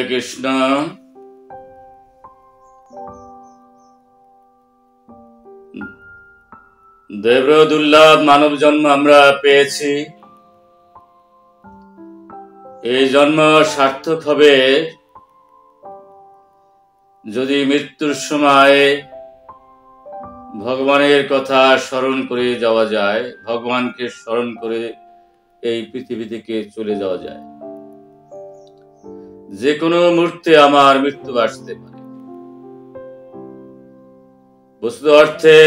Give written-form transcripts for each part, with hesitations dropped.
কৃষ্ণ। দেবদুর্লভ মানব জন্ম আমরা পেয়েছি। এই জন্ম সার্থক হবে যদি মৃত্যুর সময় ভগবানের কথা স্মরণ করে যাওয়া যায়, ভগবানকে স্মরণ করে এই পৃথিবী থেকে চলে যাওয়া যায়। যে কোনো মুহূর্তে আমার মৃত্যু আসতে পারে। বস্তু অর্থে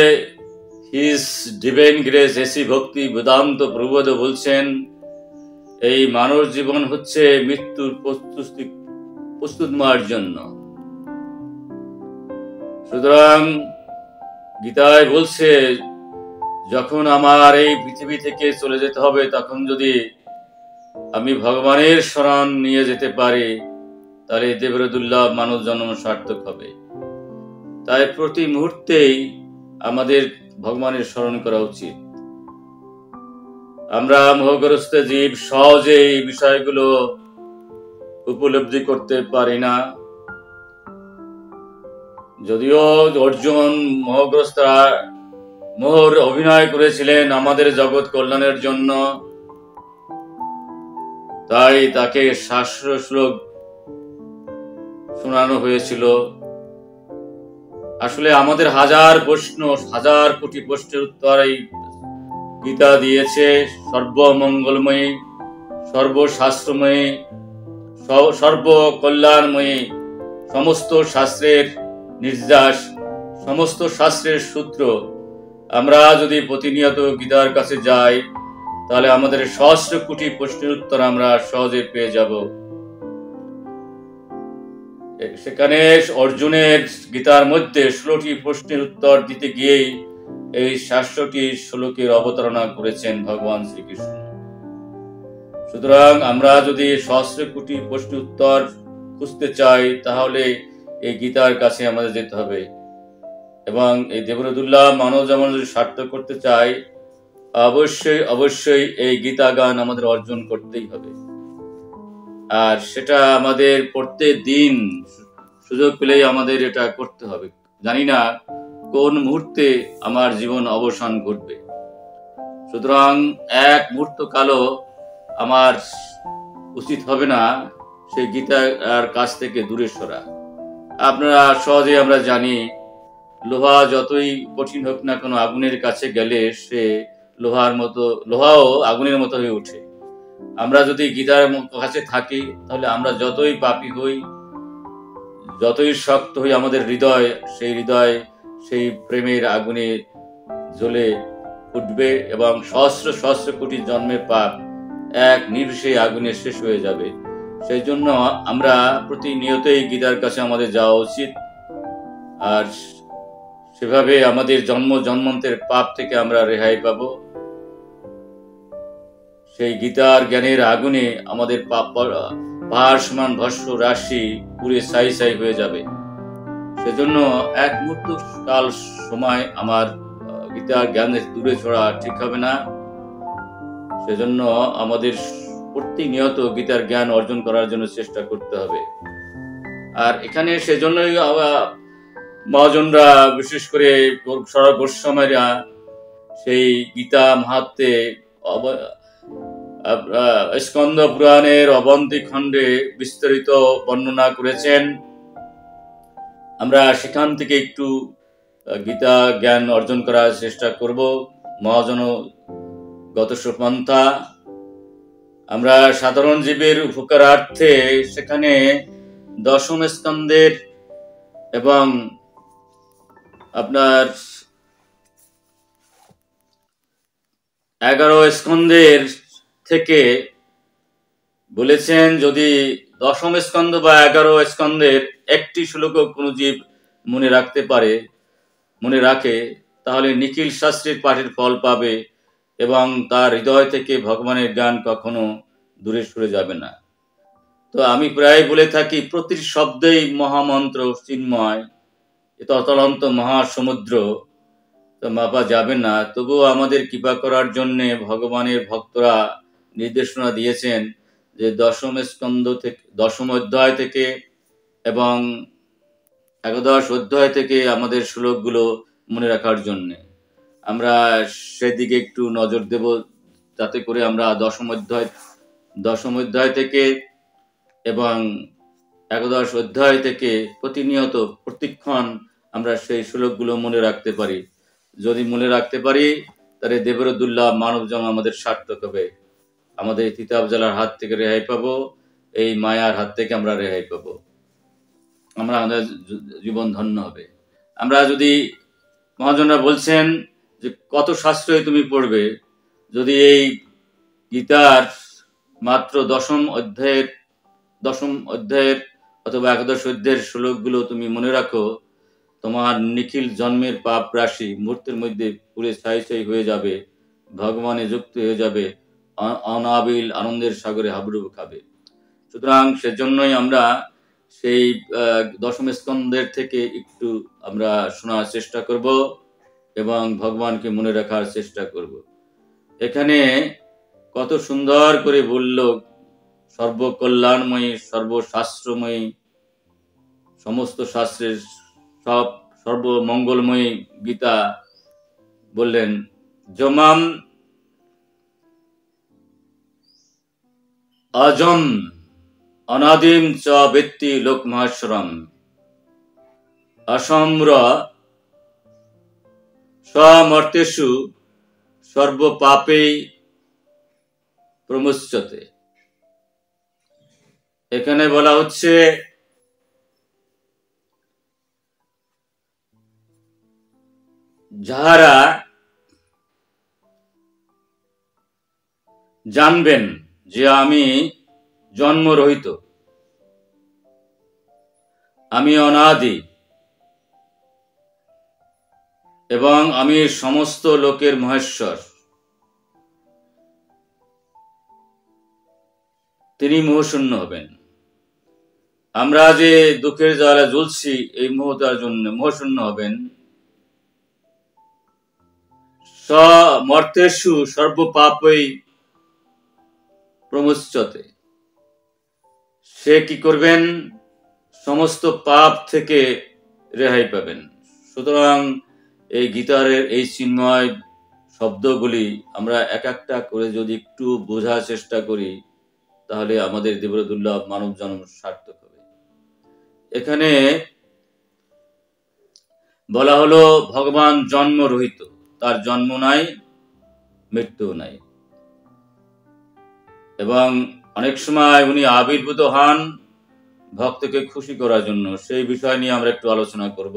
হিজ ডিভাইন গ্রেস এসি ভক্তি বেদান্ত প্রবোধ বলছেন, এই মানব জীবন হচ্ছে মৃত্যুর প্রস্তুত নেওয়ার জন্য। সুতরাং গীতায় বলছে, যখন আমার এই পৃথিবী থেকে চলে যেতে হবে, তখন যদি আমি ভগবানের শরণ নিয়ে যেতে পারি, তাহলে দেবদুর্লভ মানব জন্ম সার্থক হবে। তাই প্রতি মুহূর্তেই আমাদের ভগবানের স্মরণ করা উচিত। আমরা মোহগ্রস্ত জীব সহজে এই বিষয়গুলো উপলব্ধি করতে পারি না। যদিও অর্জুন মোহর অভিনয় করেছিলেন আমাদের জগৎ কল্যাণের জন্য, তাই তাকে শাস্ত্র শ্লোক শোনানো হয়েছিল। আসলে আমাদের হাজার কোটি প্রশ্নের উত্তর এই গীতা দিয়েছে। সর্বমঙ্গলময়ী, সর্বশাস্ত্রময়ী, সর্বকল্যাণময়ী, সমস্ত শাস্ত্রের নির্যাস, সমস্ত শাস্ত্রের সূত্র। আমরা যদি প্রতিনিয়ত গীতার কাছে যাই, তাহলে আমাদের সহস্র কোটি প্রশ্নের উত্তর আমরা সহজে পেয়ে যাব। সেখানে অর্জুনের গীতার মধ্যে 16টি প্রশ্নের উত্তর দিতে গিয়েই এই 700টি শ্লোকের অবতারণা করেছেন ভগবান শ্রীকৃষ্ণ। সুতরাং আমরা যদি সহস্র কোটি প্রশ্নের উত্তর খুঁজতে চাই, তাহলে এই গীতার কাছে আমাদের যেতে হবে। এবং এই দেবদুর্লভ মানব জীবন যদি সার্থক করতে চাই, অবশ্যই এই গীতা গান আমাদের অর্জন করতেই হবে। আর সেটা আমাদের প্রত্যেক দিন সুযোগ পেলেই আমাদের এটা করতে হবে। জানি না কোন মুহূর্তে আমার জীবন অবসান ঘটবে। সুতরাং এক মুহূর্ত কালও আমার উচিত হবে না সেই গীতার কাছ থেকে দূরে সরা। আপনারা সহজে আমরা জানি, লোহা যতই কঠিন হোক না কেন, আগুনের কাছে গেলে সে লোহাও আগুনের মতো হয়ে ওঠে। আমরা যদি গীতার কাছে থাকি, তাহলে আমরা যতই পাপী হই, যতই শক্ত হই, আমাদের হৃদয় সেই প্রেমের আগুনে জ্বলে উঠবে এবং সহস্র কোটি জন্মের পাপ এক নির্বিষে আগুনে শেষ হয়ে যাবে। সেই জন্য আমরা প্রতিনিয়তই গীতার কাছে আমাদের যাওয়া উচিত। আর সেভাবে আমাদের জন্মান্তের পাপ থেকে আমরা রেহাই পাব। সেই গীতার জ্ঞানের আগুনে আমাদের পাহাড় সমান ভস্ম রাশি পুড়ে ছাই হয়ে যাবে। সেজন্য এক মুহূর্ত কাল সময় আমার গীতার জ্ঞানের দূরে ছড়া ঠিক হবে না। সেজন্য আমাদের প্রতিনিয়ত গীতার জ্ঞান অর্জন করার জন্য চেষ্টা করতে হবে। আর এখানে সেজন্যই মহাজনরা, বিশেষ করে গোস্বামীরা সেই গীতা মাহাত্ম্যে স্কন্দ পুরাণের অবন্তী খণ্ডে বিস্তারিত বর্ণনা করেছেন। আমরা সেখান থেকে একটু গীতা জ্ঞান অর্জন করার চেষ্টা করব। মহাজনগত পন্থা, আমরা সাধারণ জীবের উপকারার্থে সেখানে 10ম স্কন্ধের এবং আপনার 11 স্কন্ধের থেকে বলেছেন, যদি 10ম স্কন্ধ বা 11 স্কন্ধের একটি শ্লোকও কোনো জীব মনে রাখে, তাহলে নিখিল শাস্ত্রের পাঠের ফল পাবে এবং তার হৃদয় থেকে ভগবানের জ্ঞান কখনো দূরে সরে যাবে না। তো আমি প্রায় বলে থাকি, প্রতিটি শব্দেই মহামন্ত্র চিন্ময়, এত অতলন্ত মহাসমুদ্র, তো মাপা যাবে না। তবুও আমাদের কৃপা করার জন্য ভগবানের ভক্তরা নির্দেশনা দিয়েছেন যে 10ম অধ্যায় থেকে এবং একাদশ অধ্যায় থেকে আমাদের শ্লোকগুলো মনে রাখার জন্য আমরা সেদিকে একটু নজর দেব, যাতে করে আমরা দশম অধ্যায় থেকে এবং একাদশ অধ্যায় থেকে প্রতিনিয়ত প্রতিক্ষণ আমরা সেই শ্লোকগুলো মনে রাখতে পারি। যদি মনে রাখতে পারি তাহলে দেবরদুল্লাহ মানব জন্ম আমাদের সার্থক হবে। আমাদের তিতাব জ্বালার হাত থেকে রেহাই পাবো, এই মায়ার হাত থেকে আমরা রেহাই পাবো, আমরা আমাদের জীবন ধন্য হবে। আমরা যদি মহাজনরা বলছেন যে কত শাস্ত্রই তুমি পড়বে, যদি এই গীতার মাত্র দশম অধ্যায়ের অথবা একাদশ অধ্যায়ের শ্লোকগুলো তুমি মনে রাখো, তোমার নিখিল জন্মের পাপ রাশি মুহূর্তের মধ্যে পুরে ছাই ছাই হয়ে যাবে, ভগবানে যুক্ত হয়ে যাবে, অনাবিল আনন্দের সাগরে হাবুডুবু খাবে। সুতরাং সেজন্যই আমরা সেই দশম স্কন্ধের থেকে একটু আমরা শোনার চেষ্টা করব এবং ভগবানকে মনে রাখার চেষ্টা করব। এখানে কত সুন্দর করে বলল, সর্বকল্যাণময়ী সর্বশাস্ত্রময়ী, সমস্ত শাস্ত্রের সর্বমঙ্গলময়ী গীতা বললেন, যমাম অজম অনাদিম চ বেত্তি লোকমহেশ্বরম অসম্র সমর্তেষু সর্বপাপেই প্রমুচ্যতে। এখানে বলা হচ্ছে যাহারা জানবেন যে আমি জন্মরহিত, আমি অনাদি এবং আমি সমস্ত লোকের মহেশ্বর, তিনি মোহশূন্য হবেন। আমরা যে দুঃখের জ্বালা জ্বলছি এই মোহতার জন্য মোহশূন্য হবেন। সমর্তেষু সর্বপাপই প্রমুচ্যতে, সে কি করবেন? সমস্ত পাপ থেকে রেহাই পাবেন। সুতরাং এই গীতারের এই চিন্ময় শব্দগুলি আমরা এক একটা করে যদি একটু বোঝার চেষ্টা করি, তাহলে আমাদের দেবরদুল্লাহ মানব জন্ম সার্থক হবে। এখানে বলা হলো ভগবান জন্মরহিত, তার জন্ম নাই, মৃত্যু নাই, এবং অনেক সময় উনি আবির্ভূত হন ভক্তকে খুশি করার জন্য। সেই বিষয় নিয়ে আমরা একটু আলোচনা করব।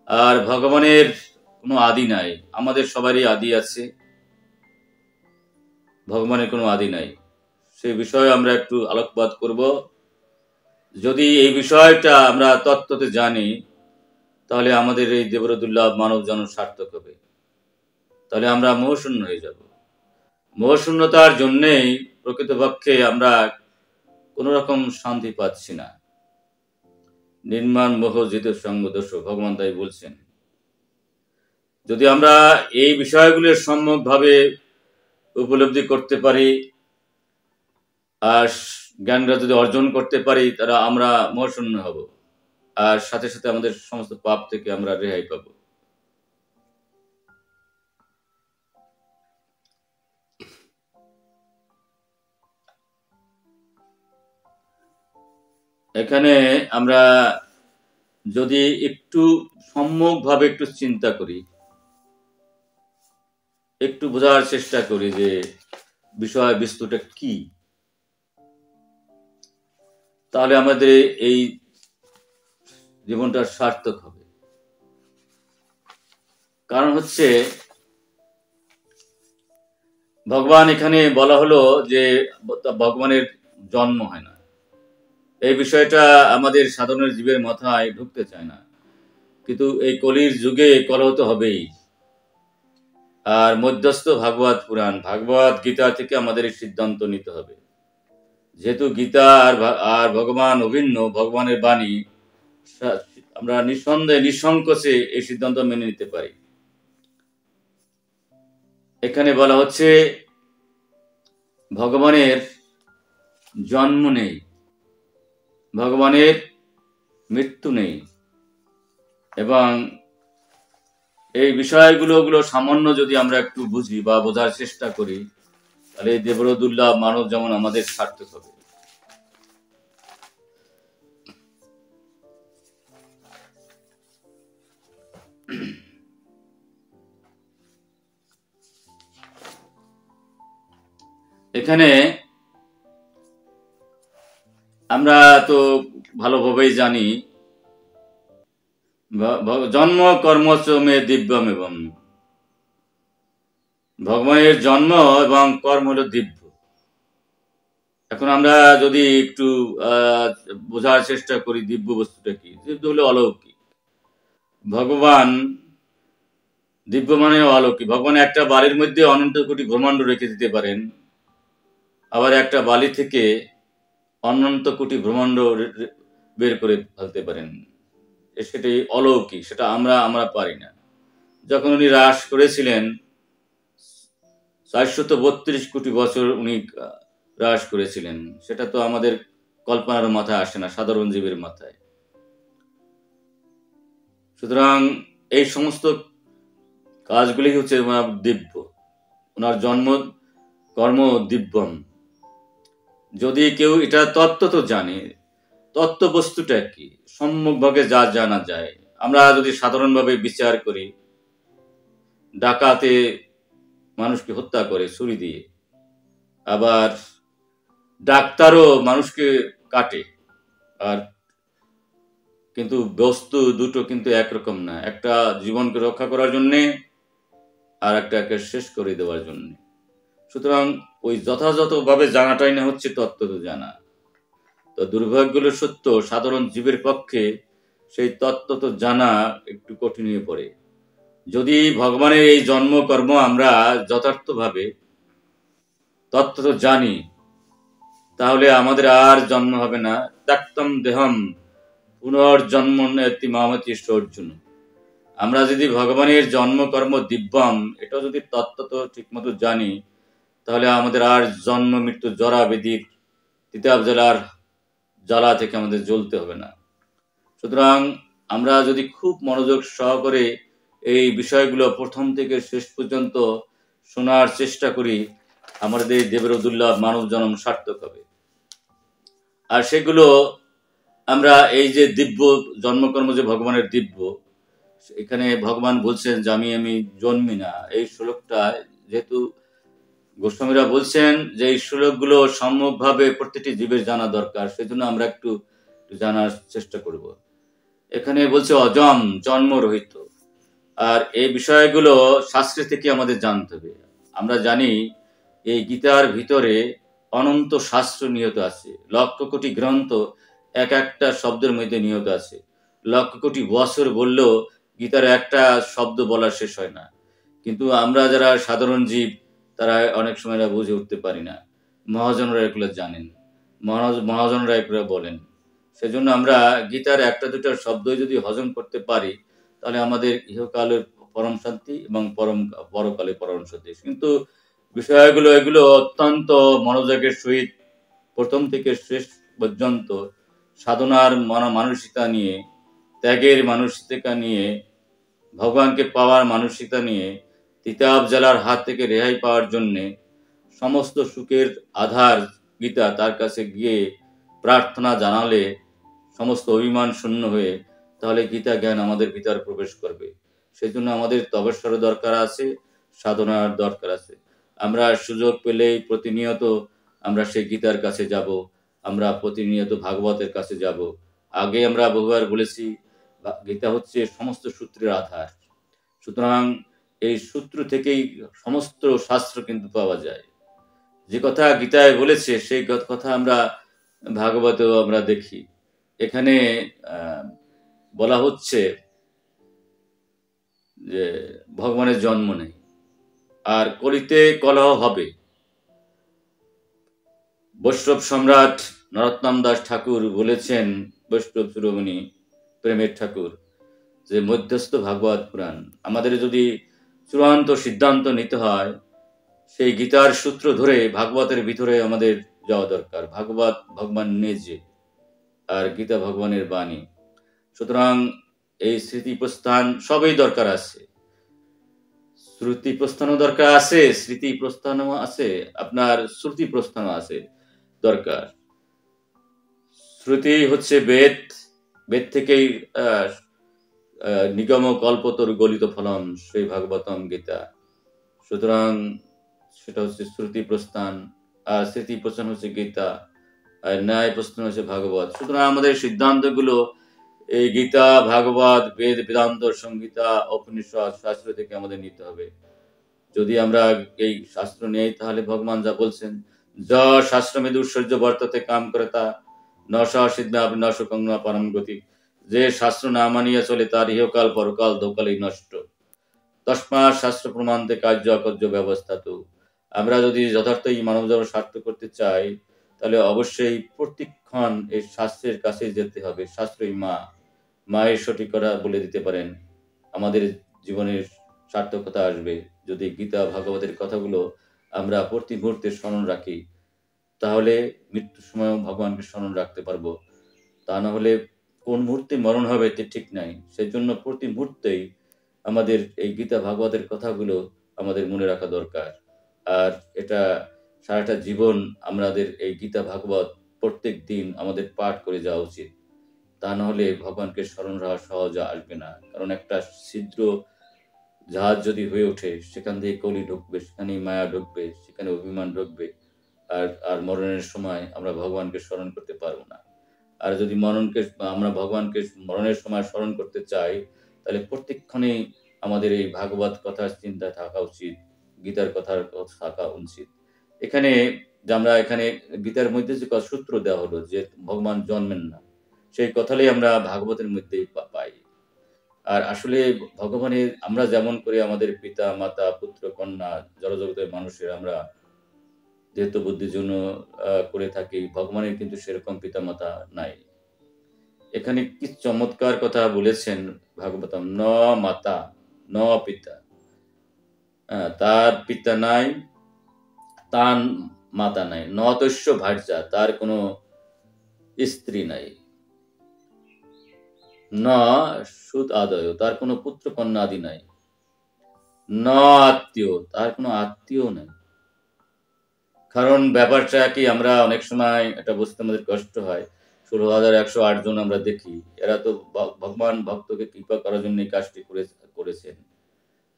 আর ভগবানের কোনো আদি নাই, আমাদের সবারই আদি আছে, ভগবানের কোনো আদি নাই। সেই বিষয়ে আমরা একটু আলোকপাত করব। যদি এই বিষয়টা আমরা তত্ত্বতে জানি, তাহলে আমাদের এই দেবরদুল্লাহ মানব জন্ম সার্থক হবে। তাহলে আমরা মোহশূন্য হয়ে যাব। মোহশূন্যতার জন্যেই প্রকৃতপক্ষে আমরা কোন রকম শান্তি পাচ্ছি না। নির্মাণ মোহ জিত সঙ্গ দোষ, ভগবান তাই বলছেন। যদি আমরা এই বিষয়গুলির সম্যকভাবে উপলব্ধি করতে পারি আর জ্ঞানটা যদি অর্জন করতে পারি, তারা আমরা মোহশূন্য হব, আর সাথে সাথে আমাদের সমস্ত পাপ থেকে আমরা রেহাই পাব। এখানে আমরা যদি একটু সম্যকভাবে একটু চিন্তা করি, একটু বোঝার চেষ্টা করি যে বিষয় বস্তুটা কি, তাহলে আমাদের এই জীবনটা সার্থক হবে। কারণ হচ্ছে ভগবান এখানে বলা হলো যে ভগবানের জন্ম হয় না। এই বিষয়টা আমাদের সাধারণ জীবের মাথায় ঢুকতে চায় না, কিন্তু এই কলির যুগে কলহ তো হবেই। আর মধ্যস্থ ভাগবত পুরাণ, ভাগবত গীতা থেকে আমাদের এই সিদ্ধান্ত নিতে হবে। যেহেতু গীতা আর ভগবান অভিন্ন, ভগবানের বাণী, আমরা নিঃসন্দেহে নিঃসংকোচে এই সিদ্ধান্ত মেনে নিতে পারি। এখানে বলা হচ্ছে ভগবানের জন্ম নেই, ভগবানের মৃত্যু নেই, এবং এই বিষয়গুলো সামান্য যদি আমরা একটু বুঝি বা বোঝার চেষ্টা করি, তাহলে দেবরদুল্লাহ মানব যেমন আমাদের সার্থক হবে। এখানে আমরা তো ভালোভাবেই জানি, জন্ম কর্মচমে দিব্যম, এবং ভগবানের জন্ম এবং কর্ম হলো দিব্য। এখন আমরা যদি একটু বোঝার চেষ্টা করি দিব্য বস্তুটা কি। দিব্য হলো অলৌকিক। ভগবান দিব্য মানে অলৌকিক। ভগবান একটা বালির মধ্যে অনন্ত কোটি ব্রহ্মাণ্ড রেখে দিতে পারেন, আবার একটা বালি থেকে অনন্ত কোটি ব্রহ্মাণ্ড বের করে ফেলতে পারেন। সেটাই অলৌকিক, সেটা আমরা পারি না। যখন উনি হ্রাস করেছিলেন 432 কোটি বছর উনি হ্রাস করেছিলেন, সেটা তো আমাদের কল্পনার মাথায় আসে না, সাধারণ জীবের মাথায়। সুতরাং এই সমস্ত কাজগুলি হচ্ছে ওনার দিব্য, ওনার জন্ম কর্ম দিব্যম। যদি কেউ এটা তত্ত্ব জানে, তত্ত্ব বস্তুটা কি সম্যকভাবে যা জানা যায়। আমরা যদি সাধারণভাবে বিচার করি, ডাকাতে মানুষকে হত্যা করে ছুরি দিয়ে, আবার ডাক্তারও মানুষকে কাটে, আর কিন্তু বস্তু দুটো কিন্তু একরকম না। একটা জীবনকে রক্ষা করার জন্যে, আর একটাকে শেষ করে দেওয়ার জন্য। সুতরাং ওই যথাযথভাবে জানাটাই না হচ্ছে তত্ত্ব জানা। তো দুর্ভাগ্যগুলো সত্য, সাধারণ জীবের পক্ষে সেই তত্ত্ব তো জানা একটু কঠিন হয়ে পড়ে। যদি ভগবানের এই জন্মকর্ম আমরা যথার্থভাবে তত্ত্ব তো জানি, তাহলে আমাদের আর জন্ম হবে না। ত্যাক্তম দেহম পুনর্জন্ম নেতি মামতি অর্জুন। আমরা যদি ভগবানের জন্মকর্ম দিব্যম এটা যদি তত্ত্ব তো ঠিক মতো জানি, তাহলে আমাদের আর জন্ম মৃত্যু জরা বেদির তিতাব জ্বালার জ্বালা থেকে আমাদের জ্বলতে হবে না। সুতরাং আমরা যদি খুব মনোযোগ সহকারে এই বিষয়গুলো প্রথম থেকে শেষ পর্যন্ত শোনার চেষ্টা করি, আমাদের দেবরদুল্লাহ মানব জন্ম সার্থক হবে। আর সেগুলো আমরা এই যে দিব্য জন্মকর্ম যে ভগবানের দিব্য, এখানে ভগবান বলছেন যে আমি জন্মি না। এই শ্লোকটা যেহেতু গোস্বামীরা বলছেন যে এই শ্লোকগুলো সম্যকভাবে প্রত্যেকটি জীবের জানা দরকার, সেজন্য আমরা একটু জানার চেষ্টা করব। এখানে বলছে অজম, জন্মরহিত। আর এই বিষয়গুলো শাস্ত্র থেকে আমাদের জানতে হবে। আমরা জানি এই গীতার ভিতরে অনন্ত শাস্ত্র নিহত আছে, লক্ষ কোটি গ্রন্থ এক একটা শব্দের মধ্যে নিহত আছে। লক্ষ কোটি বছর বললেও গীতার একটা শব্দ বলা শেষ হয় না। কিন্তু আমরা যারা সাধারণ জীব, তারা অনেক সময় বুঝে উঠতে পারি না। মহাজনরা এগুলো জানেন, মহাজনরা এগুলো বলেন। সেজন্য আমরা গীতার একটা দুটো শব্দ যদি হজম করতে পারি, তাহলে আমাদের ইহকালের পরম শান্তি এবং পরকালে পরম শান্তি। কিন্তু বিষয়গুলো এগুলো অত্যন্ত মনোযোগের সহিত প্রথম থেকে শেষ পর্যন্ত সাধনার মানসিকতা নিয়ে, ত্যাগের মানসিকতা নিয়ে, ভগবানকে পাওয়ার মানসিকতা নিয়ে, তিতাব জ্বালার হাত থেকে রেহাই পাওয়ার জন্যে সমস্ত সুখের আধার গীতা, তার কাছে গিয়ে প্রার্থনা জানালে সমস্ত অভিমান শূন্য হয়ে তাহলে গীতা জ্ঞান আমাদের ভিতর প্রবেশ করবে। সেই জন্য আমাদের তপস্যার দরকার আছে, সাধনার দরকার আছে। আমরা সুযোগ পেলেই প্রতিনিয়ত আমরা সেই গীতার কাছে যাব, আমরা প্রতিনিয়ত ভাগবতের কাছে যাব। আগে আমরা বহুবার বলেছি, গীতা হচ্ছে সমস্ত সূত্রের আধার। সুতরাং এই সূত্র থেকেই সমস্ত শাস্ত্র কিন্তু পাওয়া যায়। যে কথা গীতায় বলেছে সেই কথা আমরা ভাগবতেও আমরা দেখি। এখানে বলা হচ্ছে যে ভগবানের জন্ম নেই, আর কলিতে কলহ হবে। বৈষ্ণব সম্রাট নরোত্তম দাস ঠাকুর বলেছেন, বৈষ্ণব শিরোমণি প্রেমের ঠাকুর, যে মধ্যস্থ ভাগবত পুরাণ। আমাদের যদি চূড়ান্ত সিদ্ধান্ত নিতে হয়, সেই গীতার সূত্র ধরে ভাগবতের ভিতরে আমাদের যাওয়া দরকার। ভাগবত ভগবান নিজে, আর গীতা ভগবানের বাণী। সুতরাং এই স্মৃতি প্রস্থান সবই দরকার আছে। শ্রুতি প্রস্থানও দরকার আছে, স্মৃতি প্রস্থানও আছে, আপনার শ্রুতি প্রস্থানও আছে দরকার। শ্রুতি হচ্ছে বেদ, বেদ থেকেই নিগম কল্পতরু গলিত ফলম সেই ভাগবতম গীতা। সুতরাং সেটা হচ্ছে শ্রুতি প্রস্থান, আর স্মৃতি প্রস্থান হচ্ছে গীতা, আর ন্যায় প্রস্থান হচ্ছে ভাগবত। সুতরাং আমাদের সিদ্ধান্তগুলো এই গীতা, ভাগবত, বেদ, বেদান্ত, সংহিতা, উপনিষদ, শাস্ত্র থেকে আমাদের নিতে হবে। যদি আমরা এই শাস্ত্র নেই তাহলে ভগবান যা বলছেন, য শাস্ত্রমেধ উৎসর্য বর্ততে কাম করে তা ন সিদ্ধা ন সুখং ন পরম গতি। যে শাস্ত্র না মানিয়া চলে তার ইহকাল পরকাল দোকালেই নষ্ট। তস্মা শাস্ত্র প্রমাণতে কার্য অকার্য ব্যবস্থা তো। আমরা যদি যথার্থই মানব জীবন সার্থক করতে চাই তাহলে অবশ্যই প্রতিক্ষণ এই শাস্ত্রের কাছে যেতে হবে। শাস্ত্রই মা, মায়ের সঠিক কথা বলে দিতে পারেন, আমাদের জীবনের সার্থকতা আসবে যদি গীতা ভাগবতের কথাগুলো আমরা প্রতি মুহূর্তে স্মরণ রাখি। তাহলে মৃত্যুর সময়ও ভগবানকে স্মরণ রাখতে পারবো। তা না হলে কোন মুহূর্তে মরণ হবে তে ঠিক নাই। সেই জন্য প্রতি মুহূর্তেই আমাদের এই গীতা ভাগবতের কথাগুলো আমাদের মনে রাখা দরকার। আর এটা সারাটা জীবন আমাদের এই গীতা ভাগবত প্রত্যেক দিন আমাদের পাঠ করে যাওয়া উচিত। তা না হলে ভগবানকে স্মরণ রাখা সহজে আসবে না। কারণ একটা ছিদ্র জাহাজ যদি হয়ে ওঠে, সেখান দিয়ে কলি ঢুকবে, সেখানেই মায়া ঢুকবে, সেখানে অভিমান ঢুকবে, আর আর মরণের সময় আমরা ভগবানকে স্মরণ করতে পারবো না। আর যদি আমরা ভগবানকে মরণের সময় স্মরণ করতে চাই তাহলে প্রত্যেকক্ষণেই আমাদের এই ভাগবত কথার চিন্তায় থাকা উচিত, গীতার কথার থাকা উচিত। এখানে আমরা এখানে গীতার মধ্যে যে সূত্র দেওয়া হলো যে ভগবান জন্মেন না, সেই কথাটাই আমরা ভাগবতের মধ্যেই পাই। আর আসলে ভগবানের আমরা যেমন করে আমাদের পিতা মাতা পুত্র কন্যা জড়জগতের মানুষের আমরা যেহেতু বুদ্ধির জন্য করে থাকি, ভগবানের কিন্তু সেরকম পিতা মাতা নাই। এখানে কি চমৎকার কথা বলেছেন ভাগবতম, ন মাতা ন পিতা। তার পিতা নাই, তার মাতা নাই, ন তস্য ভার্যা, তার কোনো স্ত্রী নাই, ন সুত আদয়, তার কোনো পুত্র কন্যা আদি নাই, ন আত্মীয়, তার কোনো আত্মীয় নাই। কারণ ব্যাপারটা কি আমরা অনেক সময় এটা বুঝতে আমাদের কষ্ট হয়। 16,108 জন আমরা দেখি, এরা তো ভগবান ভক্তকে কৃপা করার জন্য এই কাজটি করেছেন।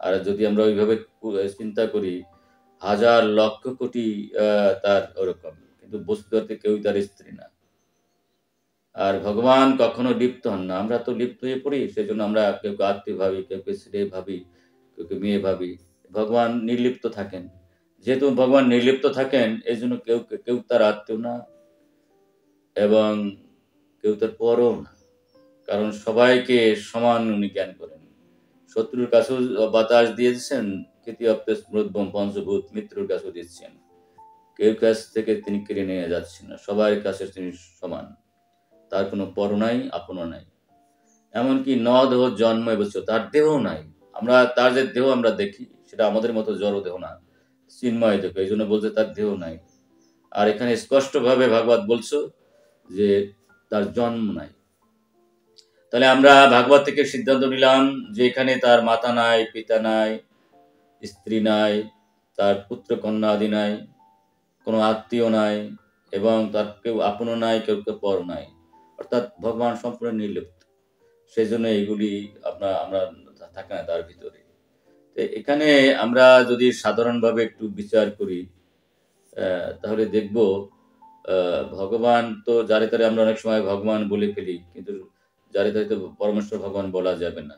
আর যদি আমরা ওইভাবে চিন্তা করি, হাজার লক্ষ কোটি তার ওরকম, কিন্তু বস্তুতে কেউই তার স্ত্রী না। আর ভগবান কখনো লিপ্ত হন না, আমরা তো লিপ্ত হয়ে পড়ি। সেই জন্য আমরা কেউ আত্মীয় ভাবি, কেউ ছেলে ভাবি, কেউ মেয়ে ভাবি। ভগবান নির্লিপ্ত থাকেন। যেহেতু ভগবান নির্লিপ্ত থাকেন, এই জন্য কেউ তার আত্মীয় না এবং কেউ তার পরও না। কারণ সবাইকে সমান উনি জ্ঞান করেন। শত্রুর কাছেও বাতাস দিয়েছেন, পঞ্চভূত মিত্রুর কাছেও দিচ্ছেন। কেউ কাছ থেকে তিনি কেড়ে নিয়ে যাচ্ছেন না, সবার কাছে তিনি সমান। তার কোনো পর নাই, আপন নাই। এমনকি ন দেহ জন্ম এবছর, তার দেহ নাই। আমরা তার যে দেহ আমরা দেখি সেটা আমাদের মতো জড় দেহ না, চিন্ময় দেহ। এই জন্য বলছে তার দেহ নাই। আর এখানে স্পষ্টভাবে ভাগবত বলছো যে তার জন্ম নাই। তাহলে আমরা ভাগবত থেকে সিদ্ধান্ত নিলাম যে এখানে তার মাতা নাই, পিতা নাই, স্ত্রী নাই, তার পুত্র কন্যা আদি নাই, কোনো আত্মীয় নাই, এবং তার কেউ আপন নাই, কেউ পর নাই। অর্থাৎ ভগবান সম্পূর্ণ নির্লিপ্ত। সেই জন্য এইগুলি আমরা থাকে না তার ভিতরে। এখানে আমরা যদি সাধারণভাবে একটু বিচার করি তাহলে দেখব ভগবান তো যারে তারে আমরা অনেক সময় ভগবান বলে ফেলি, কিন্তু যারে তারে তো পরমেশ্বর ভগবান বলা যাবে না।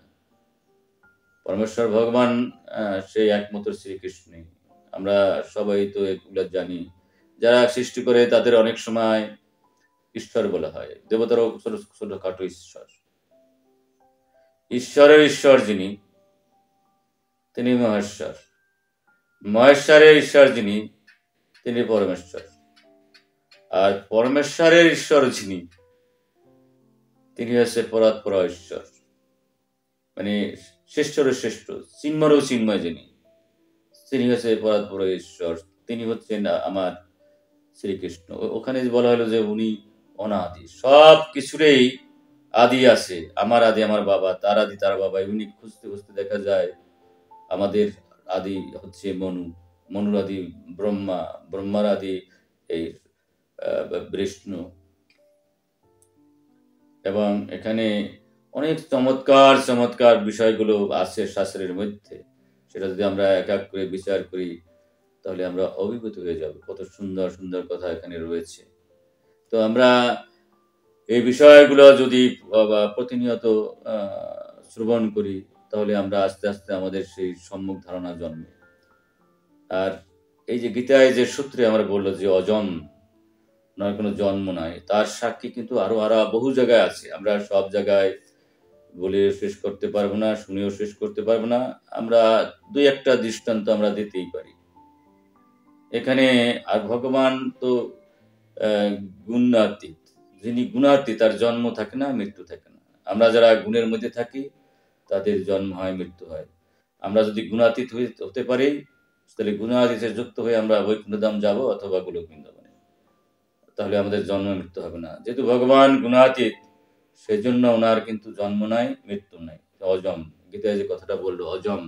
পরমেশ্বর ভগবান সেই একমাত্র শ্রীকৃষ্ণই। আমরা সবাই তো এগুলো জানি। যারা সৃষ্টি করে তাদের অনেক সময় ঈশ্বর বলা হয়। দেবতারও ছোটখাটো ঈশ্বর। ঈশ্বরের ঈশ্বর যিনি, তিনি মহেশ্বর। মহেশ্বরের ঈশ্বর যিনি, তিনি পরমেশ্বর। আর পরমেশ্বরের ঈশ্বর যিনি, তিনি হচ্ছে পরাৎপর ঈশ্বর, মানে শ্রেষ্ঠের শ্রেষ্ঠ, চিন্ময়েরও চিন্ময় যিনি, তিনি হচ্ছে পরাৎপর ঈশ্বর। তিনি হচ্ছেন আমার শ্রীকৃষ্ণ। ওখানে বলা হলো যে উনি অনাদি, সব কিছুরই আদি আছে। আমার আদি আমার বাবা, তার আদি তার বাবা, এমনি খুঁজতে খুঁজতে দেখা যায় আমাদের আদি হচ্ছে মনু, মনুর আদি ব্রহ্মা, ব্রহ্মার আদি এই বিষ্ণু। এবং এখানে অনেক চমৎকার চমৎকার বিষয়গুলো আছে শাস্ত্রের মধ্যে, সেটা যদি আমরা এক এক করে বিচার করি তাহলে আমরা অভিভূত হয়ে যাব। কত সুন্দর সুন্দর কথা এখানে রয়েছে। তো আমরা এই বিষয়গুলো যদি প্রতিনিয়ত শ্রবণ করি তাহলে আমরা আস্তে আস্তে আমাদের সেই সম্মুখ ধারণা জন্মে। আর এই যে গীতায় যে সূত্রে আমরা বললো যে অজম, ওনার কোনো জন্ম নাই, তার সাক্ষী কিন্তু আরো বহু জায়গায় আছে। আমরা সব জায়গায় বলে শেষ করতে পারবো না, শুনেও শেষ করতে পারবো না। আমরা দুই একটা দৃষ্টান্ত আমরা দিতেই পারি এখানে। আর ভগবান তো গুণাতীত, যিনি গুণাতীত তার জন্ম থাকে না, মৃত্যু থাকে না। আমরা যারা গুণের মধ্যে থাকি তাদের জন্ম হয়, মৃত্যু হয়। আমরা যদি গুণাতীত হতে পারি তাহলে গুণাতীতের যুক্ত হয়ে আমরা বৈকুণ্ঠধাম যাব অথবা গোলক বৃন্দাবনে, তাহলে আমাদের জন্ম মৃত্যু হবে না। যেহেতু ভগবান গুণাতীত সেই জন্য ওনার কিন্তু জন্ম নাই, মৃত্যু নাই, অজম। গীতায় যে কথাটা বললো অজম,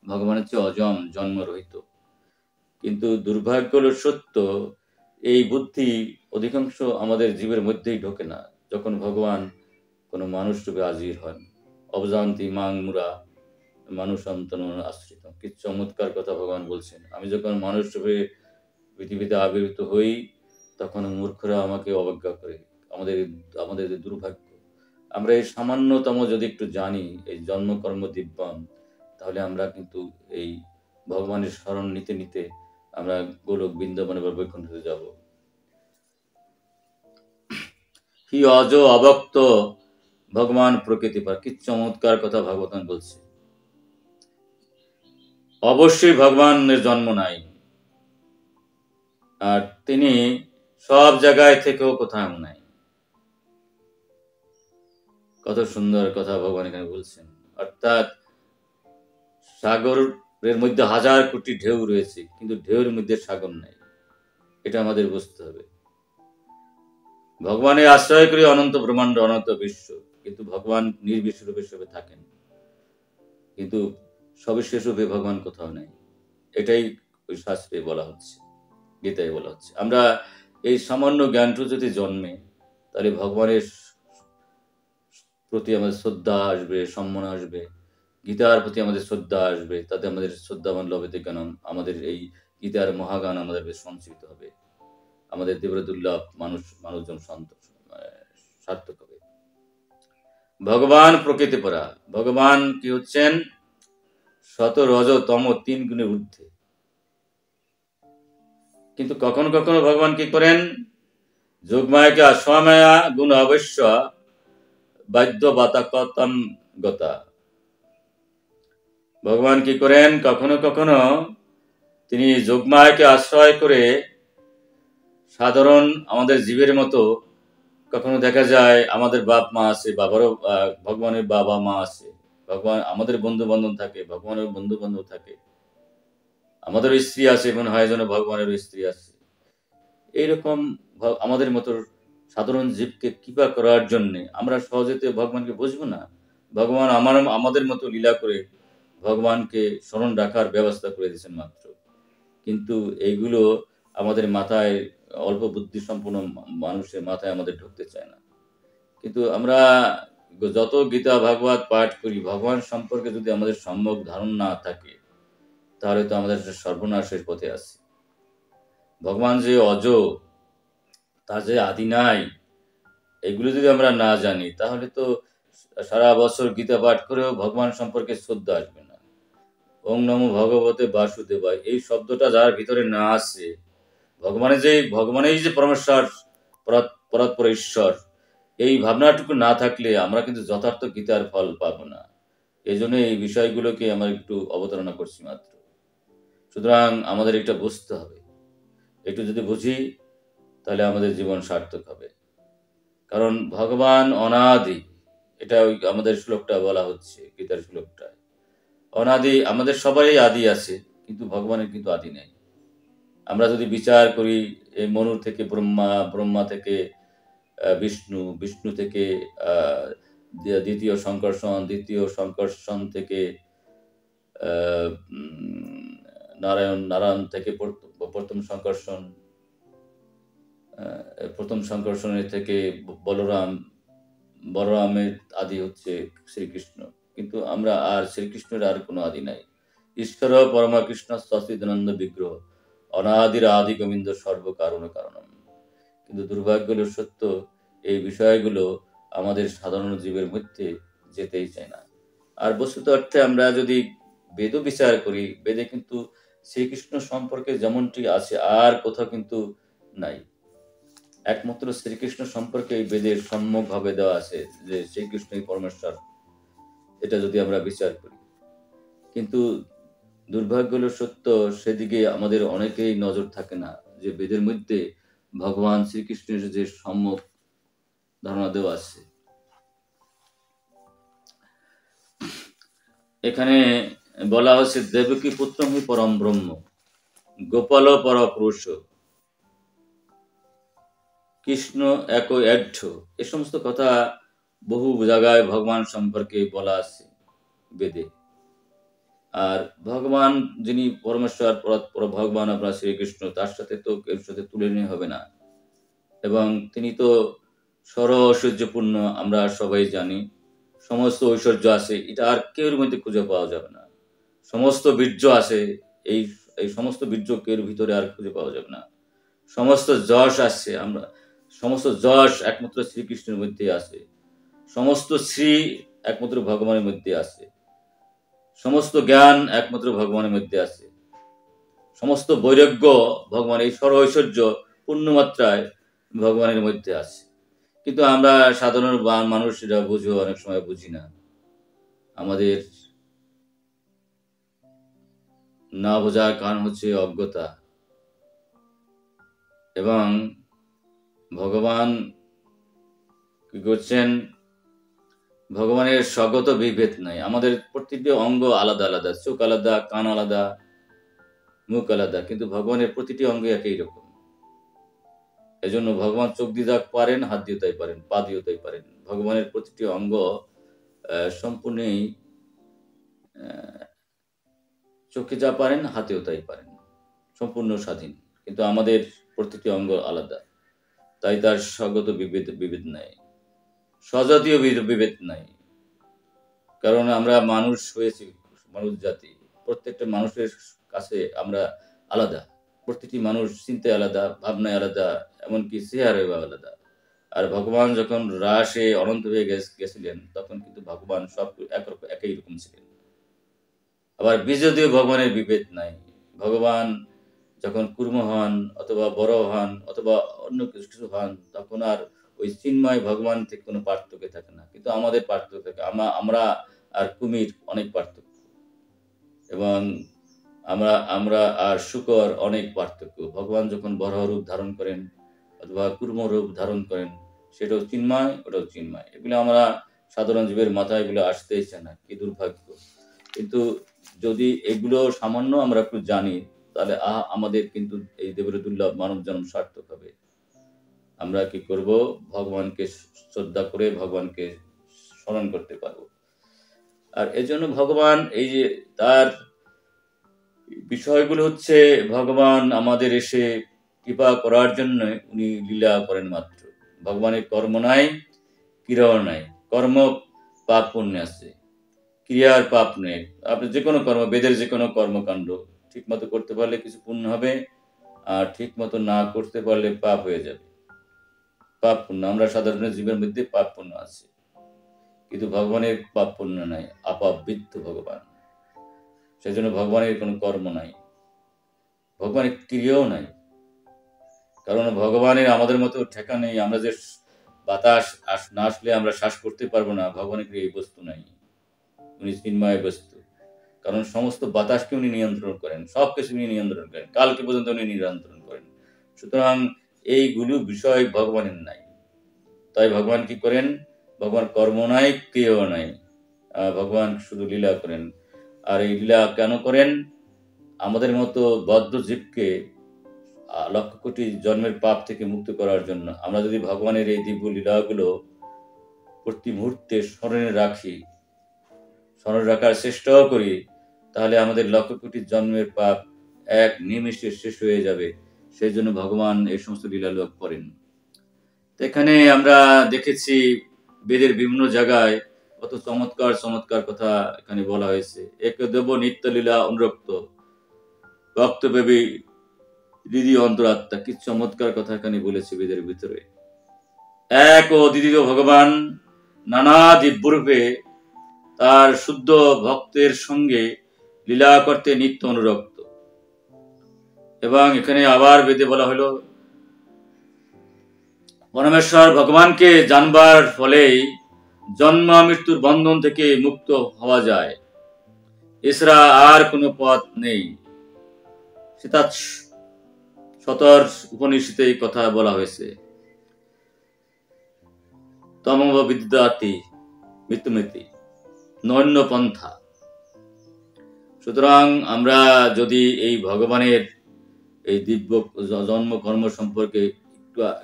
ভগবান হচ্ছে অজম, জন্মরহিত। কিন্তু দুর্ভাগ্য হলো সত্য, এই বুদ্ধি অধিকাংশ আমাদের জীবের মধ্যেই ঢোকে না। যখন ভগবান কোনো মানুষ রূপে হাজির হন, অবজান্তি মাং মুরা মানুষ অন্তন আশ্রিত, কি চমৎকার কথা ভগবান বলছেন। আমি যখন মানুষ রূপে পৃথিবীতে আবির্ভূত হই তখন মূর্খরা আমাকে অবজ্ঞা করে। আমাদের আমাদের যে দুর্ভাগ্য, আমরা এই সামান্যতম যদি একটু জানি এই জন্মকর্ম দিব্যম, তাহলে আমরা কিন্তু এই ভগবানের শরণ নিতে নিতে আমরা গোলক বৃন্দাবনে বা বৈকুণ্ঠে যাব। হি অজ অবক্ত ভগবান প্রকৃতি পার, কি চমৎকার কথা ভগবান বলছে। অবশ্যই ভগবানের জন্ম নাই, আর তিনি সব জায়গায় থেকেও কোথাও নাই। কত সুন্দর কথা ভগবান এখানে বলছেন। অর্থাৎ সাগরের মধ্যে হাজার কোটি ঢেউ রয়েছে কিন্তু ঢেউর মধ্যে সাগর নাই, এটা আমাদের বুঝতে হবে। ভগবানের আশ্রয় করে অনন্ত ব্রহ্মাণ্ড, অনন্ত বিশ্ব, কিন্তু ভগবান নির্বিশেষ রূপে থাকেন, কিন্তু সবিশেষ রূপে ভগবান কোথাও নাই। এটাই ওই শাস্ত্রে বলা হচ্ছে, গীতায় বলা হচ্ছে। আমরা এই সামান্য জ্ঞানটু যদি জন্মে তাহলে ভগবানের প্রতি আমাদের শ্রদ্ধা আসবে, সম্মান আসবে, গীতার প্রতি আমাদের শ্রদ্ধা আসবে, তাতে আমাদের শ্রদ্ধাবান লবেতে কেন আমাদের এই গীতার মহাগান আমাদের বেশ সঞ্চিত হবে, আমাদের দেবর দুর্লভ মানুষজন সার্থক হবে। ভগবান প্রকৃতি পরা, ভগবান কি হচ্ছেন শত রজ তম 3 গুণের ঊর্ধ্বে। কিন্তু কখনো কখনো ভগবান কি করেন, যোগমায়াকে অস্বমায়া গুণ অবশ্য বাদ্য বাতাকতম গতা। ভগবান কি করেন, কখনো কখনো তিনি যোগমায়াকে আশ্রয় করে সাধারণ আমাদের জীবের মতো, কখনো দেখা যায় আমাদের বাপ মা আছে, বাবারও ভগবানের বাবা মা আছে, ভগবান আমাদের বন্ধু বান্ধব থাকে, ভগবানের বন্ধু বান্ধব থাকে, আমাদের স্ত্রী আছে, মনে হয় যেন ভগবানের স্ত্রী আছে। এইরকম আমাদের মতো সাধারণ জীবকে কৃপা করার জন্য আমরা সহজেতে ভগবানকে বুঝবো না। ভগবান আমাদের মতো লীলা করে ভগবানকে স্মরণ রাখার ব্যবস্থা করে দিয়েছেন মাত্র, কিন্তু এইগুলো আমাদের মাথায়, অল্প বুদ্ধি সম্পন্ন মানুষের মাথায় আমাদের ঢুকতে চায় না। কিন্তু আমরা যত গীতা ভাগবত পাঠ করি, ভগবান সম্পর্কে যদি আমাদের সম্যক ধারণ না থাকে তাহলে তো আমাদের সর্বনাশের পথে আছে। ভগবান যে অজ, তার যে আদি নাই, এগুলো যদি আমরা না জানি তাহলে তো সারা বছর গীতা পাঠ করেও ভগবান সম্পর্কে শ্রদ্ধা আসবে না। ওং নমো ভগবতে বাসুদেবায় এই শব্দটা যার ভিতরে না আসে, ভগবানের যে পরমেশ্বর, পরাৎপর ঈশ্বর, এই ভাবনাটুকু না থাকলে আমরা কিন্তু যথার্থ গীতার ফল পাবো না। এই জন্য এই বিষয়গুলোকে আমরা একটু অবতারণা করছি মাত্র। সুতরাং আমাদের এটা বুঝতে হবে, একটু যদি বুঝি তাহলে আমাদের জীবন সার্থক হবে। কারণ ভগবান অনাদি, এটা ওই আমাদের শ্লোকটা বলা হচ্ছে, গীতার শ্লোকটা অনাদি। আমাদের সবারই আদি আছে কিন্তু ভগবানের কিন্তু আদি নেই। আমরা যদি বিচার করি এই মনুর থেকে ব্রহ্মা, ব্রহ্মা থেকে বিষ্ণু, বিষ্ণু থেকে দ্বিতীয় সংকর্ষণ থেকে নারায়ণ, নারায়ণ থেকে প্রথম সংকর্ষণ, প্রথম সংকর্ষণের থেকে বলরাম, বলরামের আদি হচ্ছে শ্রীকৃষ্ণ। কিন্তু আমরা আর শ্রীকৃষ্ণের আর কোনো আদি নাই। ঈশ্বর পরমকৃষ্ণ সচিদানন্দ বিগ্রহ অনাদির আদি গোবিন্দ সর্বকারণ কারণম। কিন্তু দুর্ভাগ্য হলো সত্য, এই বিষয়গুলো আমাদের সাধারণ জীবের মধ্যে যেতেই চায় না। আর বস্তুত অর্থে আমরা যদি বেদ বিচার করি, বেদে কিন্তু শ্রীকৃষ্ণ সম্পর্কে যেমনটি আছে আর কোথাও কিন্তু নাই। একমাত্র শ্রীকৃষ্ণ সম্পর্কে এই বেদের সম্যকভাবে দেওয়া আছে যে শ্রীকৃষ্ণই পরমেশ্বর, এটা যদি আমরা বিচার করি। কিন্তু দুর্ভাগ্য হলো সত্য, সেদিকে আমাদের অনেকেই নজর থাকে না যে বেদের মধ্যে ভগবান শ্রীকৃষ্ণের যে সম্যক ধারণা দেওয়া আছে। এখানে বলা হচ্ছে দেবকী পুত্রমহি পরম ব্রহ্ম, গোপাল পর পুরুষ, কৃষ্ণ এক এঢ্য। এ সমস্ত কথা বহু জায়গায় ভগবান সম্পর্কে বলা আছে বেদে। আর ভগবান যিনি পরমেশ্বর ভগবান আপনার শ্রীকৃষ্ণ, তার সাথে তো এর সাথে তুলে নিয়ে হবে না। এবং তিনি তো ঐশ্বর্যপূর্ণ, আমরা সবাই জানি। সমস্ত ঐশ্বর্য আছে, এটা আর কেউর মধ্যে খুঁজে পাওয়া যাবে না। সমস্ত বীর্য আছে, এই এই সমস্ত বীর্য কেউর ভিতরে আর খুঁজে পাওয়া যাবে না। সমস্ত যশ আছে, সমস্ত যশ একমাত্র শ্রীকৃষ্ণের মধ্যে আছে। সমস্ত শ্রী একমাত্র ভগবানের মধ্যে আছে। সমস্ত জ্ঞান একমাত্র ভগবানের মধ্যে আছে। সমস্ত বৈরাগ্য ভগবান, এই ঐশ্বর্য পূর্ণমাত্রায় ভগবানের মধ্যে আছে। কিন্তু আমরা সাধারণ মানুষ এটা বুঝিও অনেক সময় বুঝি না। আমাদের না বোঝার কারণ হচ্ছে অজ্ঞতা। এবং ভগবান কি করছেন, ভগবানের স্বগত বিভেদ নাই। আমাদের প্রতিটি অঙ্গ আলাদা আলাদা, চোখ আলাদা, কান আলাদা, মুখ আলাদা, কিন্তু ভগবানের প্রতিটি অঙ্গ একই রকম। এজন্য ভগবান চোখ দিয়ে যা পারেন, হাত দিয়ে তাই পারেন, পা দিয়ে তাই পারেন। ভগবানের প্রতিটি অঙ্গ সম্পূর্ণই, চোখে যা পারেন হাতেও তাই পারেন, সম্পূর্ণ স্বাধীন। কিন্তু আমাদের প্রতিটি অঙ্গ আলাদা, তাই তার স্বগত বিভেদ নাই, স্বজাতীয় বিভেদ নাই। কারণ আমরা মানুষ হয়েছি, মানুষ জাতি, প্রত্যেকটা মানুষের কাছে আমরা আলাদা। প্রতিটি মানুষ চিন্তায় আলাদা, ভাবনায় আলাদা, এমনকি চেহারায় আলাদা। আর ভগবান যখন রাসে অনন্ত হয়ে গেছিলেন, তখন কিন্তু ভগবান সব একই রকম ছিলেন। আবার বীজদীয় ভগবানের বিভেদ নাই। ভগবান যখন কুর্ম হন, অথবা বড় হন, অথবা অন্য কিছু হন, তখন আর ওই চিন্ময় ভগবান থেকে কোনো পার্থক্য থাকে না। কিন্তু আমাদের পার্থক্য থাকে, আমরা আর কুমির অনেক পার্থক্য, এবং আমরা আর শুকর অনেক পার্থক্য। ভগবান যখন বরাহ রূপ ধারণ করেন অথবা কুর্ম রূপ ধারণ করেন, সেটাও চিন্ময়, ওটাও চিন্ময়। এগুলো আমরা সাধারণ জীবের মাথায় এগুলো আসতেই চায় না, কি দুর্ভাগ্য। কিন্তু যদি এগুলো সামান্য আমরা একটু জানি, তাহলে আমাদের কিন্তু এই দেবের দুর্লভ মানব জন্ম সার্থক হবে। আমরা কি করব, ভগবানকে শ্রদ্ধা করে ভগবানকে স্মরণ করতে পারবো। আর এজন্য ভগবান এই যে তার বিষয়গুলো হচ্ছে, ভগবান আমাদের এসে কৃপা করার জন্য উনি লীলা করেন মাত্র। ভগবানের কর্ম নাই, ক্রিয়াও নাই। কর্ম পাপ পুণ্য আছে, ক্রিয়ার পাপ নেই। আপনি যে কোনো কর্ম, বেদের যে কোনো কর্মকাণ্ড ঠিক মতো করতে পারলে কিছু পুণ্য হবে, আর ঠিক মতো না করতে পারলে পাপ হয়ে যাবে। পাপ পুণ্য, আমরা সাধারণ জীবনের মধ্যে পাপ পুণ্য আছে, কিন্তু ভগবানের পাপ পুণ্য নাই, আপাবৃত্ত ভগবান। সেজন্য ভগবানের কোনো কর্ম নাই, ভগবানের ক্রিয়াও নাই। কারণ ভগবানের আমাদের মতো ঠেকা নেই। আমরা যে বাতাস না আসলে আমরা শ্বাস করতে পারবো না, ভগবানের এই বস্তু নাই। উনি চিন্ময় বস্তু। কারণ সমস্ত বাতাসকে উনি নিয়ন্ত্রণ করেন, সব কিছু উনি নিয়ন্ত্রণ করেন, কালকে পর্যন্ত উনি নিয়ন্ত্রণ করেন। সুতরাং এইগুলো বিষয় ভগবানের নাই। তাই ভগবান কি করেন, ভগবান কর্ম নাই, ক্রিয়াও নাই, ভগবান শুধু লীলা করেন। আর এই লীলা কেন করেন, আমাদের মতো বদ্ধ জীবকে লক্ষ কোটি জন্মের পাপ থেকে মুক্ত করার জন্য আমরা যদি ভগবানের এই দিব্য লীলাগুলো প্রতি মুহূর্তে স্মরণে রাখার চেষ্টাও করি, তাহলে আমাদের লক্ষ কোটি জন্মের পাপ এক নিমেষে শেষ হয়ে যাবে। সেই জন্য ভগবান এই সমস্ত লীলালোক করেন। এখানে আমরা দেখেছি বেদের বিভিন্ন জায়গায় কত চমৎকার চমৎকার কথা এখানে বলা হয়েছে। এক দেব নিত্য লীলা অনুরক্ত ভক্তবেবী দিদি অন্তরাত্মা, কি চমৎকার কথা এখানে বলেছে বেদের ভিতরে। এক ও দ্বিতীয় ভগবান নানা দিব্যরূপে তার শুদ্ধ ভক্তের সঙ্গে লীলা করতে নিত্য অনুরক্ত। এবং এখানে আবার বেদে বলা হলো পরমেশ্বর ভগবানকে জানবার ফলেই জন্ম মৃত্যুর বন্ধন থেকে মুক্ত হওয়া যায়, এছাড়া আর কোনো পথ নেই। সেটা সতর উপনিষদে এই কথা বলা হয়েছে। তমব বিদ্যাতি মৃত্যুমৃতি নৈন্য পন্থা। সুতরাং আমরা যদি এই ভগবানের এই দিব্য জন্ম কর্ম সম্পর্কে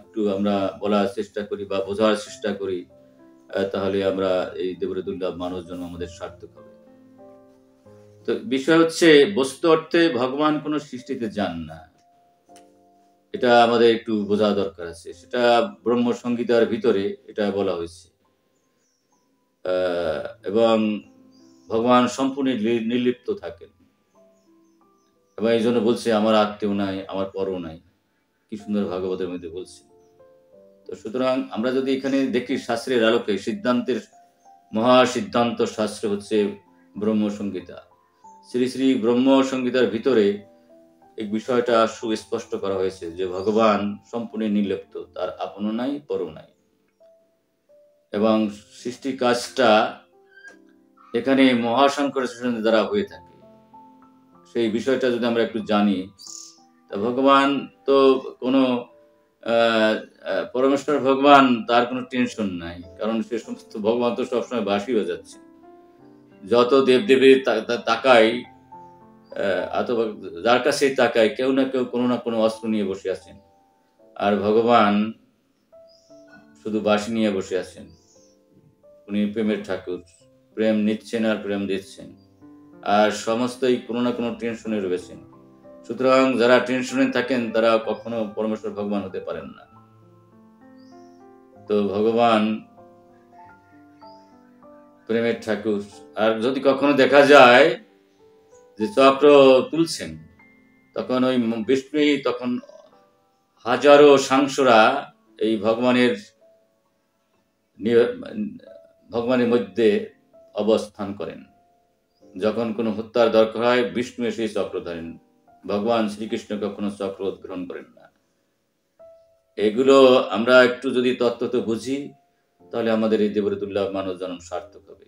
একটু আমরা বলার চেষ্টা করি বা বোঝার চেষ্টা করি, তাহলে আমরা এই দেবরে দুর্লভ মানব জন্ম আমাদের সার্থক হবে। তো বিষয় হচ্ছে, বস্তু অর্থে ভগবান কোনো সৃষ্টিতে যান না, এটা আমাদের একটু বোঝা দরকার আছে। সেটা ব্রহ্ম সংহিতার ভিতরে এটা বলা হয়েছে। এবং ভগবান সম্পূর্ণ নির্লিপ্ত থাকেন, এবং এই জন্য বলছে আমার আত্মীয় নাই, আমার পরও নাই। কি সুন্দর ভাগবতের মধ্যে বলছে। তো সুতরাং আমরা যদি এখানে দেখি শাস্ত্রের আলোকে, সিদ্ধান্তের মহা সিদ্ধান্ত শাস্ত্র হচ্ছে ব্রহ্ম সংহিতা। শ্রী শ্রী ব্রহ্ম সংহিতার ভিতরে এই বিষয়টা সুস্পষ্ট করা হয়েছে যে ভগবান সম্পূর্ণ নির্লিপ্ত, তার আপনও নাই পরও নাই। এবং সৃষ্টি কাজটা এখানে মহাসংকরের দ্বারা হয়ে থাকে। সেই বিষয়টা যদি আমরা একটু জানি, তা ভগবান তো কোনো পরমেশ্বর ভগবান, তার কোনো টেনশন নাই, কারণ সে সমস্ত ভগবান তো সবসময় বাসী হয়ে যাচ্ছে। যত দেবদেবীর তাকাই, অথবা যার কাছে তাকাই, কেউ না কেউ কোনো না কোনো অস্ত্র নিয়ে বসে আছেন, আর ভগবান শুধু বাঁশি নিয়ে বসে আছেন। উনি প্রেমের ঠাকুর, প্রেম নিচ্ছেন আর প্রেম দিচ্ছেন, আর সমস্তই কোনো না কোনো টেনশনে রয়েছেন। সুতরাং যারা টেনশনে থাকেন তারা কখনো পরমেশ্বর ভগবান হতে পারেন না। তো ভগবান প্রেমের ঠাকুর। আর যদি কখনো দেখা যায় যে চক্র তুলছেন, তখন ওই বিষ্ণু, তখন হাজারো সাংসরা এই ভগবানের মধ্যে অবস্থান করেন। যখন কোনো হত্যার দরকার হয়, বিষ্ণু এসে চক্র ধরেন। ভগবান শ্রীকৃষ্ণ কখনো চক্র গ্রহণ করেন না। এগুলো আমরা একটু যদি তত্ত্ব বুঝি, তাহলে আমাদের এই দেবরে দুর্লভ মানব জন্ম সার্থক হবে।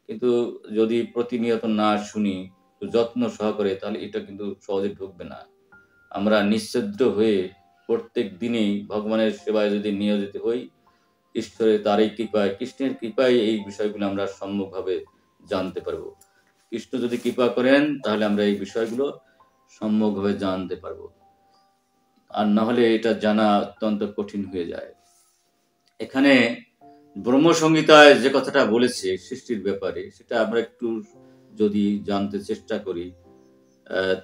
কিন্তু যদি প্রতিনিয়ত না শুনি, যত্ন সহকারে, তাহলে এটা কিন্তু সহজে ঢুকবে না। আমরা নিশ্চিদ্র হয়ে প্রত্যেক দিনেই ভগবানের সেবায় যদি নিয়োজিত হই, ঈশ্বরের তার এই কৃপায়, কৃষ্ণের কৃপায় এই বিষয়গুলো আমরা সম্যকভাবে জানতে পারবো। কৃষ্ণ যদি কৃপা করেন, তাহলে আমরা এই বিষয়গুলো সম্যকভাবে জানতে পারবো, আর না হলে এটা জানা অত্যন্ত কঠিন হয়ে যায়। এখানে ব্রহ্মসংহিতায় যে কথাটা বলেছে সৃষ্টির ব্যাপারে, সেটা আমরা একটু যদি জানতে চেষ্টা করি,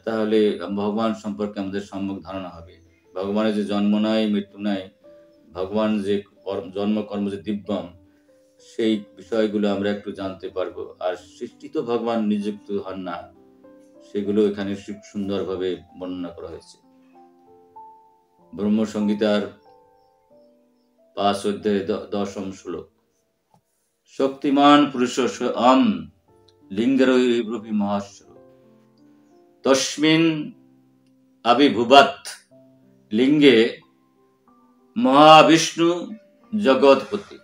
তাহলে ভগবান সম্পর্কে আমাদের সম্যক ধারণা হবে। ভগবানের যে জন্ম নাই, মৃত্যু নাই, ভগবান যে জন্ম কর্ম যে দিব্যম, সেই বিষয়গুলো আমরা একটু জানতে পারবো। আর সৃষ্টি তো ভগবান নিযুক্ত হন না, সেগুলো এখানে সুন্দরভাবে বর্ণনা করা হয়েছে। ব্রহ্মসংহিতার 5 অধ্যায় 10ম শ্লোক। শক্তিমান পুরুষ লিঙ্গরূপী মহাশ্বর তস্মিন আবির্ভূবাৎ লিঙ্গে মহাবিষ্ণু জগৎপতি।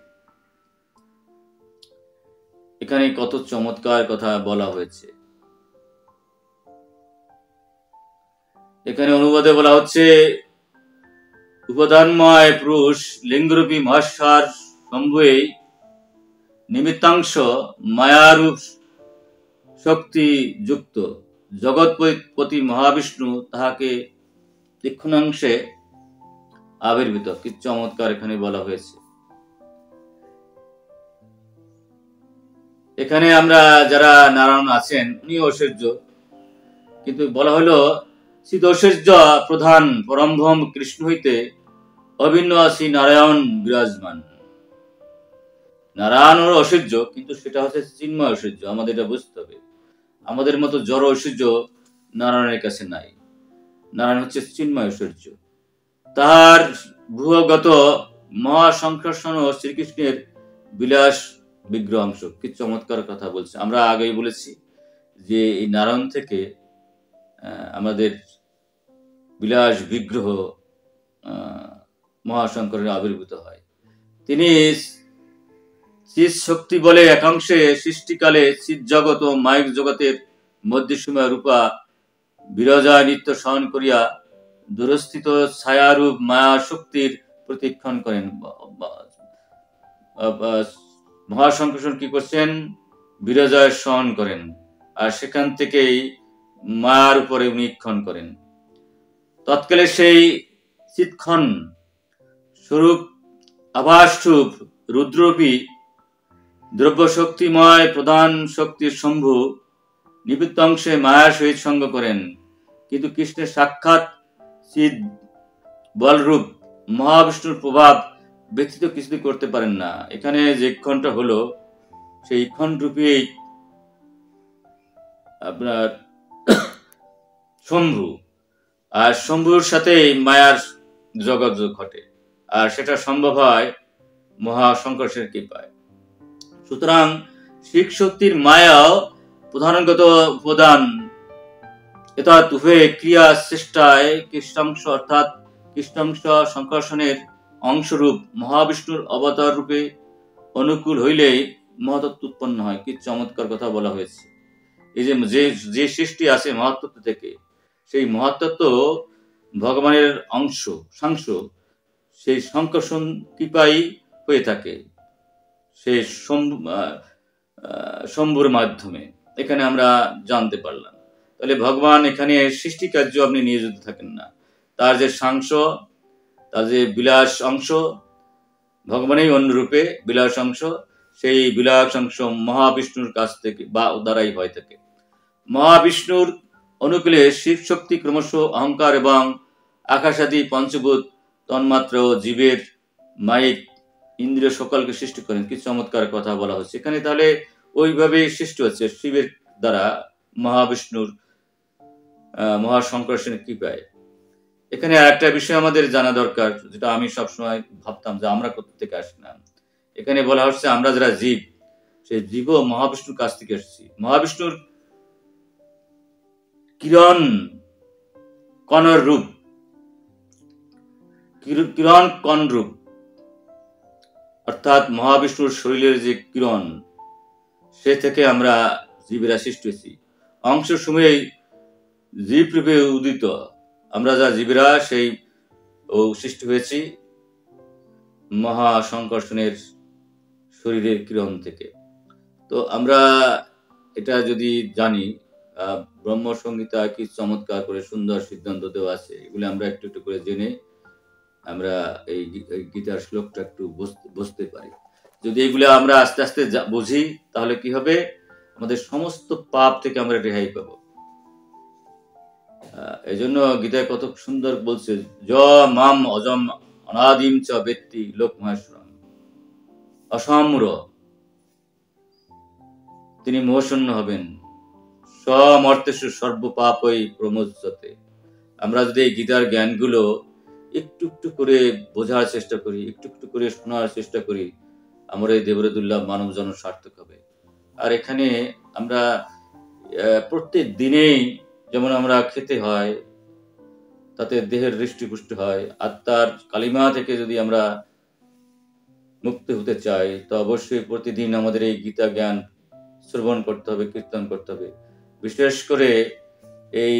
এখানে কত চমৎকার কথা বলা হয়েছে। এখানে অনুবাদে বলা হচ্ছে, উপাদানময় পুরুষ লিঙ্গরূপী মহাশ্বর শম্ভুয়ে নিমিত্তাংশ মায়ারূপ শক্তি যুক্ত জগৎপতি মহাবিষ্ণু তাহাকে তীক্ষ্ণাংশে আবির্ভূত। কি চমৎকার এখানে বলা হয়েছে। এখানে আমরা যারা নারায়ণ আছেন উনি ঐশ্বর্য, কিন্তু বলা হলো চিদ ঐশ্বর্য প্রধান পরমভম কৃষ্ণ হইতে অভিন্ন শ্রী নারায়ণ বিরাজমান। নারায়ণের ঐশ্বর্য, কিন্তু সেটা হচ্ছে চিন্ময় ঐশ্বর্য। আমাদের এটা বুঝতে হবে। আমাদের মতো জড় ঐশ্বর্য নারায়ণের কাছে নাই। নারায়ণ হচ্ছে চিন্ময় ঐশ্বর্য। তার ভূগত মহাসংকর্ষণ ও শ্রীকৃষ্ণের বিলাস বিগ্রহ অংশ। কি চমৎকার কথা বলছে। আমরা আগেই বলেছি যে এই নারায়ণ থেকে আমাদের বিলাস বিগ্রহ মহাশঙ্করের আবির্ভূত হয়। তিনি চিৎ শক্তি বলে একাংশে সৃষ্টিকালে চিৎ জগৎ ও মায়িক জগতের মধ্যে সময় রূপা বিরজা নিত্য সহন করিয়া দূরস্থিত ছায়ারূপ মায়া শক্তির প্রতিক্ষণ করেন। মহাসংকর্ষণ কি করছেন? বিরজায় সহন করেন, আর সেখান থেকেই মায়ার উপরে উনি ক্ষণ করেন। তৎকালে সেই চিৎক্ষণ স্বরূপ আভাসরূপ রুদ্ররূপী দ্রব্য শক্তিময় প্রধান শক্তির শম্ভু নিবৃত্তাংশে মায়ার সহিত সঙ্গ করেন, কিন্তু কৃষ্ণের সাক্ষাৎ চিৎ বলরূপ মহাবিষ্ণুর প্রভাব ব্যতীত কিছু করতে পারেন না। এখানে যে ক্ষণটা হলো সেই ক্ষণ রূপী আপনার শম্ভু, আর শম্ভুর সাথে মায়ার জগৎ ঘটে, আর সেটা সম্ভব হয় মহাসংকর্ষের কৃপায়। সুতরাং শিখ শক্তির মায়াও প্রধানগত উপাদান অর্থাৎ উভয় ক্রিয়া চেষ্টায় কৃষ্ণাংশ অর্থাৎ কৃষ্ণাংশ সংকর্ষণের অংশরূপ মহাবিষ্ণুর অবতার রূপে অনুকূল হইলেই মহাতত্ত্ব উৎপন্ন হয়। কি চমৎকার কথা বলা হয়েছে। এই যে সৃষ্টি আছে মহাতত্ত্ব থেকে, সেই মহাতত্ত্ব ভগবানের অংশ সাংশ, সেই সংকর্ষণ কৃপাই হয়ে থাকে সেই শম্ভুর মাধ্যমে। এখানে আমরা জানতে পারলাম। তাহলে ভগবান এখানে সৃষ্টি কার্য আপনি নিয়োজিত থাকেন না, তার যে সাংশ, তার যে বিলাস অংশ, ভগবানই অন্যরূপে বিলাস অংশ, সেই বিলাস অংশ মহাবিষ্ণুর কাছ থেকে বা দ্বারাই হয়ে থাকে। মহাবিষ্ণুর অনুকূলে শিব শক্তি ক্রমশ অহংকার এবং আকাশাদি পঞ্চভূত তন্মাত্র জীবের মাইক ইন্দ্রিয় সকলকে সৃষ্টি করেন। কি চমৎকার কথা বলা হচ্ছে এখানে। তাহলে ওইভাবে সৃষ্টি হচ্ছে শিবের দ্বারা মহাবিষ্ণুর মহাসংকর্ষণের কৃপায়। এখানে আরেকটা বিষয় আমাদের জানা দরকার, যেটা আমি সবসময় ভাবতাম যে আমরা কোথা থেকে আসলাম। এখানে বলা হচ্ছে আমরা যারা জীব, সেই জীবও মহাবিষ্ণুর কাছ থেকে এসেছি। মহাবিষ্ণুর কিরণ কণর রূপ, কিরণ কণ রূপ, অর্থাৎ মহাবিষ্ণুর শরীরের যে কিরণ, সে থেকে আমরা জীবেরা সৃষ্টি হয়েছি। অংশ সময় জীব রূপে উদিত আমরা যা জীবেরা সেই সৃষ্টি হয়েছি মহাসংকর্ষণের শরীরের কিরণ থেকে। তো আমরা এটা যদি জানি, ব্রহ্মসংহিতা কি চমৎকার করে সুন্দর সিদ্ধান্ত দেওয়া আছে, এগুলো আমরা একটু একটু করে জেনে আমরা এই গীতার শ্লোকটা একটু বুঝতে পারি। যদি এগুলো আমরা আস্তে আস্তে বুঝি, তাহলে কি হবে, আমাদের সমস্ত পাপ থেকে আমরা রেহাই পাবো। এই জন্য গীতায় কত সুন্দর বলছে, য মাম অজম অনাদিম চ ব্যক্তি লোক মহেশ্বরম অসাম্র, তিনি মোহশূন্য হবেন, সমর্তেষু সর্বপাপই প্রমোচ্যতে। আমরা যদি এই গীতার জ্ঞানগুলো একটু একটু করে বোঝার চেষ্টা করি, একটু একটু করে শোনার চেষ্টা করি, আমরা এই দেবরদুল্লাহ মানব জন্ম সার্থক হবে। আর এখানে আমরা প্রত্যেক দিনেই যেমন আমরা খেতে হয়, তাতে দেহের হৃষ্টিপুষ্টি হয়, আত্মার কালিমা থেকে যদি আমরা মুক্তি হতে চাই, তো অবশ্যই প্রতিদিন আমাদের এই গীতা জ্ঞান শ্রবণ করতে হবে, কীর্তন করতে হবে। বিশেষ করে এই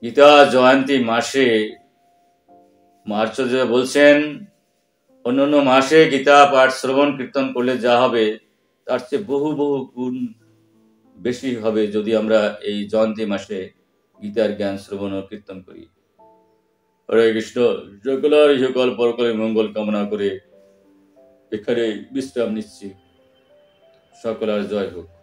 গীতা জয়ন্তী মাসে আচার্য বলছেন, অন্যান্য মাসে গীতা পাঠ শ্রবণ কীর্তন করলে যা হবে তার চেয়ে বহু বহু গুণ বেশি হবে যদি আমরা এই জয়ন্তী মাসে গীতার জ্ঞান শ্রবণ ও কীর্তন করি। হরে কৃষ্ণ। সকলের সকল পরকালে মঙ্গল কামনা করে এখানে বিশ্রাম নিচ্ছি। সকলের জয় হোক।